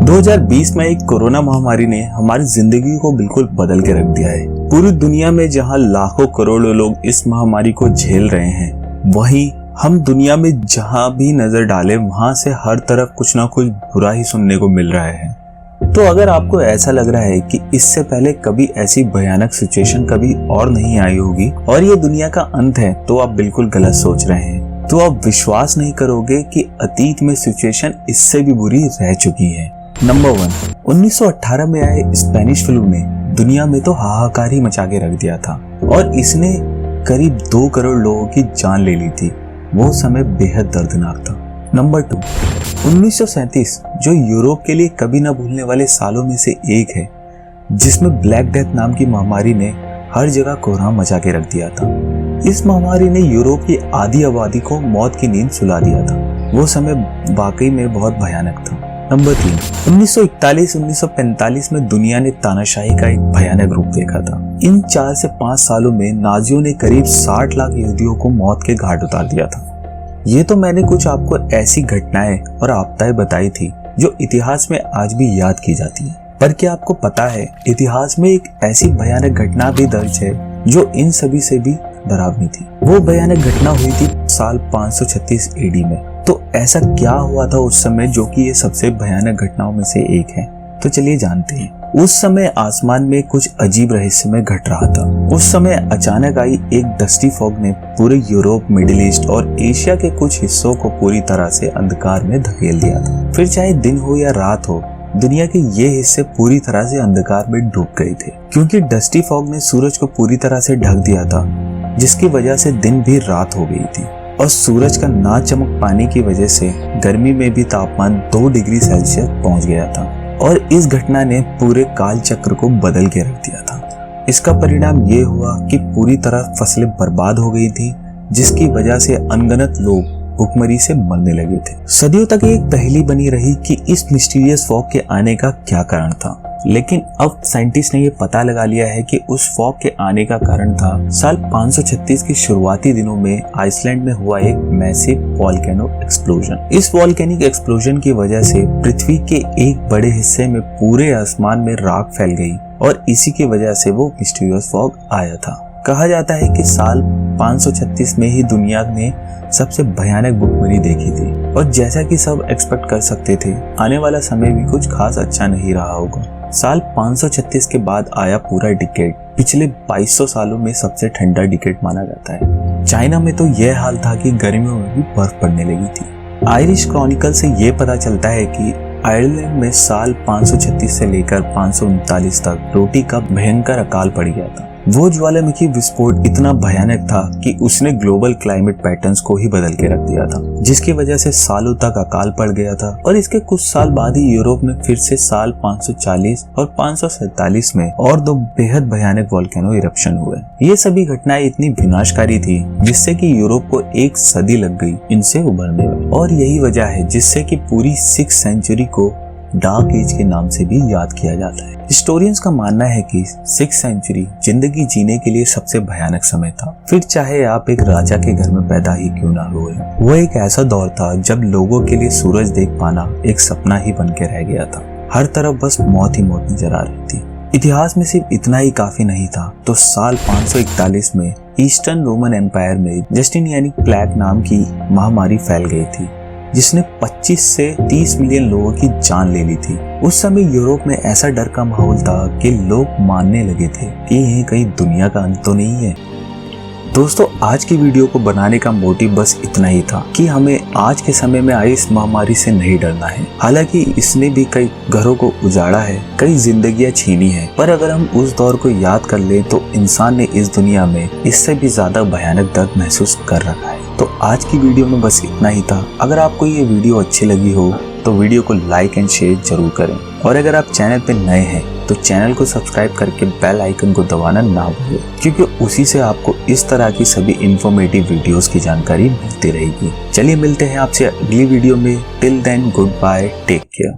2020 में एक कोरोना महामारी ने हमारी जिंदगी को बिल्कुल बदल के रख दिया है। पूरी दुनिया में जहां लाखों करोड़ों लोग इस महामारी को झेल रहे हैं, वहीं हम दुनिया में जहां भी नजर डालें वहां से हर तरफ कुछ ना कुछ बुरा ही सुनने को मिल रहा है। तो अगर आपको ऐसा लग रहा है कि इससे पहले कभी ऐसी भयानक सिचुएशन कभी और नहीं आई होगी और ये दुनिया का अंत है, तो आप बिल्कुल गलत सोच रहे हैं। तो आप विश्वास नहीं करोगे कि अतीत में सिचुएशन इससे भी बुरी रह चुकी है। नंबर 1, 1918 में आए स्पेनिश फ्लू ने दुनिया में तो हाहाकार ही मचा के रख दिया था और इसने करीब 2 करोड़ लोगों की जान ले ली थी। वो समय बेहद दर्दनाक था। नंबर 2, 1937 जो यूरोप के लिए कभी न भूलने वाले सालों में से एक है, जिसमें ब्लैक डेथ नाम की महामारी ने हर जगह कोहराम मचा के रख दिया था। इस महामारी ने यूरोप की आधी आबादी को मौत की नींद सुला दिया था। वो समय वाकई में बहुत भयानक था। नंबर 3, 1941-1945 में दुनिया ने तानाशाही का एक भयानक रूप देखा था। इन 4 से 5 सालों में नाजियों ने करीब 60 लाख यहूदियों को मौत के घाट उतार दिया था। ये तो मैंने कुछ आपको ऐसी घटनाएं और आपदाएं बताई थी जो इतिहास में आज भी याद की जाती है। पर क्या आपको पता है, इतिहास में एक ऐसी भयानक घटना भी दर्ज है जो इन सभी से भी डरावनी थी। वो भयानक घटना हुई थी साल 536 AD में। तो ऐसा क्या हुआ था उस समय जो कि ये सबसे भयानक घटनाओं में से एक है? तो चलिए जानते हैं। उस समय आसमान में कुछ अजीब रहस्यमय घट रहा था। उस समय अचानक आई एक डस्टी फॉग ने पूरे यूरोप, मिडिल ईस्ट और एशिया के कुछ हिस्सों को पूरी तरह से अंधकार में धकेल दिया था। फिर चाहे दिन हो या रात हो, दुनिया के ये हिस्से पूरी तरह से अंधकार में डूब गए थे, क्योंकि डस्टी फॉग ने सूरज को पूरी तरह से ढक दिया था, जिसकी वजह से दिन भी रात हो गई थी और सूरज का ना चमक पाने की वजह से गर्मी में भी तापमान 2 डिग्री सेल्सियस पहुंच गया था और इस घटना ने पूरे काल चक्र को बदल के रख दिया था। इसका परिणाम ये हुआ कि पूरी तरह फसलें बर्बाद हो गई थी, जिसकी वजह से अनगिनत लोग भूखमरी से मरने लगे थे। सदियों तक एक पहेली बनी रही कि इस मिस्टीरियस फॉग के आने का क्या कारण था, लेकिन अब साइंटिस्ट ने ये पता लगा लिया है कि उस फॉग के आने का कारण था साल 536 के शुरुआती दिनों में आइसलैंड में हुआ एक मैसिव वोल्केनो एक्सप्लोजन। इस वोल्केनिक एक्सप्लोजन की वजह से पृथ्वी के एक बड़े हिस्से में पूरे आसमान में राख फैल गई और इसी की वजह से वो मिस्टीरियस फॉग आया था। कहा जाता है कि साल 536 में ही दुनिया ने सबसे भयानक भूखमरी देखी थी और जैसा कि सब एक्सपेक्ट कर सकते थे, आने वाला समय भी कुछ खास अच्छा नहीं रहा होगा। साल 536 के बाद आया पूरा डिकेड। पिछले 2200 सालों में सबसे ठंडा डिकेड माना जाता है। चाइना में तो यह हाल था कि गर्मियों में भी बर्फ पड़ने लगी थी। आयरिश क्रॉनिकल से ये पता चलता है कि आयरलैंड में साल 536 से लेकर 539 तक रोटी का भयंकर अकाल पड़ गया था। वो ज्वालामुखी विस्फोट इतना भयानक था कि उसने ग्लोबल क्लाइमेट पैटर्न्स को ही बदल के रख दिया था, जिसकी वजह से सालों तक अकाल पड़ गया था और इसके कुछ साल बाद ही यूरोप में फिर से साल 540 और 547 में और 2 बेहद भयानक वोल्केनो इरप्शन हुए। ये सभी घटनाएं इतनी विनाशकारी थी जिससे कि यूरोप को 1 सदी लग गई इनसे उभरने में, और यही वजह है जिससे कि पूरी 6th सेंचुरी को डार्क एज के नाम से भी याद किया जाता है। हिस्टोरियंस का मानना है कि 6th सेंचुरी जिंदगी जीने के लिए सबसे भयानक समय था। फिर चाहे आप एक राजा के घर में पैदा ही क्यों ना हुए, वो एक ऐसा दौर था जब लोगों के लिए सूरज देख पाना एक सपना ही बन के रह गया था। हर तरफ बस मौत ही मौत नजर आ रही थी। इतिहास में सिर्फ इतना ही काफी नहीं था, तो साल 541 में ईस्टर्न रोमन एम्पायर में जस्टिनियनिक प्लेग नाम की महामारी फैल गई थी, जिसने 25 से 30 मिलियन लोगों की जान ले ली थी। उस समय यूरोप में ऐसा डर का माहौल था कि लोग मानने लगे थे कि यह कहीं दुनिया का अंत तो नहीं है। दोस्तों, आज की वीडियो को बनाने का मोटिव बस इतना ही था कि हमें आज के समय में आई इस महामारी से नहीं डरना है। हालांकि इसने भी कई घरों को उजाड़ा है, कई जिंदगियां छीनी है, पर अगर हम उस दौर को याद कर लें तो इंसान ने इस दुनिया में इससे भी ज्यादा भयानक दर्द महसूस कर रखा है। तो आज की वीडियो में बस इतना ही था। अगर आपको ये वीडियो अच्छी लगी हो तो वीडियो को लाइक एंड शेयर जरूर करें, और अगर आप चैनल पे नए हैं तो चैनल को सब्सक्राइब करके बेल आइकन को दबाना ना भूलें, क्योंकि उसी से आपको इस तरह की सभी इंफॉर्मेटिव वीडियोस की जानकारी मिलती रहेगी। चलिए मिलते हैं आपसे अगली वीडियो में। Till then goodbye, take care.